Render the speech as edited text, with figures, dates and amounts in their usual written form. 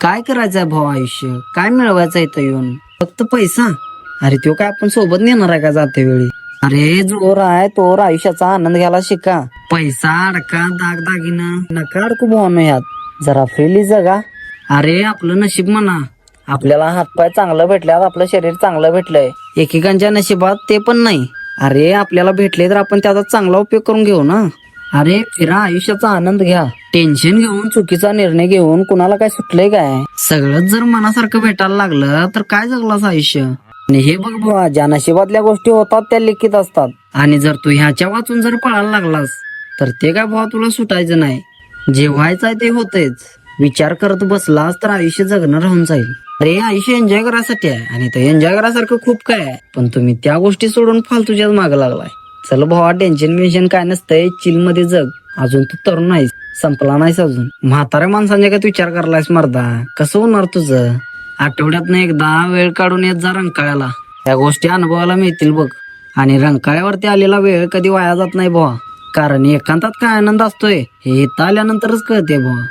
काय करायचंय भाऊ आयुष्य, काय मिळवायचं इथं येऊन? फक्त पैसा? अरे तो काय आपण सोबत नेणार आहे का जाते वेळी? अरे जोर आहे तोवर आयुष्याचा आनंद घ्यायला शिका. पैसा अडका दागदागिना नका अडकू भावानो ह्यात. जरा फ्रीली जगा. अरे आपलं नशीब म्हणा, आपल्याला हातपाय चांगलं भेटल्यात, आपलं शरीर चांगलं भेटलंय. एकेकांच्या नशिबात ते पण नाही. अरे आपल्याला भेटले तर आपण त्याचा चांगला उपयोग करून घेऊ ना. अरे फिरा, आयुष्याचा आनंद घ्या. टेन्शन घेऊन चुकीचा निर्णय घेऊन कुणाला काय सुटलंय काय? सगळंच जर मनासारखं भेटायला लागलं तर काय जगलास आयुष्य? आणि हे बघ बाबा, ज्या नशिबातल्या गोष्टी होतात त्या लिखित असतात. आणि जर तू ह्याच्या वाचून जर पळायला लागलास तर ते काय भावा तुला सुटायचं नाही. जे व्हायचं आहे ते होतेच. विचार करत बसलास तर आयुष्य जगणं राहून जाईल. अरे आयुष्य एन्जॉय करायसाठी आहे आणि ते एन्जॉय करायसारखं खूप काय आहे, पण तुम्ही त्या गोष्टी सोडून फालतूच्याच मागे लागलाय. चल भावा, टेन्शन बिन्शन काय नसतंय, चिल मध्ये जग. अजून तू तरुण नाहीस, संपला नाहीस अजून. म्हाताऱ्या माणसांच्या काय विचार करलायस मर्दा? कसं होणार तुझं? आठवड्यातनं एकदा वेळ काढून येत जा रंकाळ्याला. या गोष्टी अनुभवायला मिळतील बघ. आणि रंकाळ्यावरती आलेला वेळ कधी वाया जात नाही भावा, कारण एकांतात काय आनंद असतोय हे इथं आल्यानंतरच कळते भावा.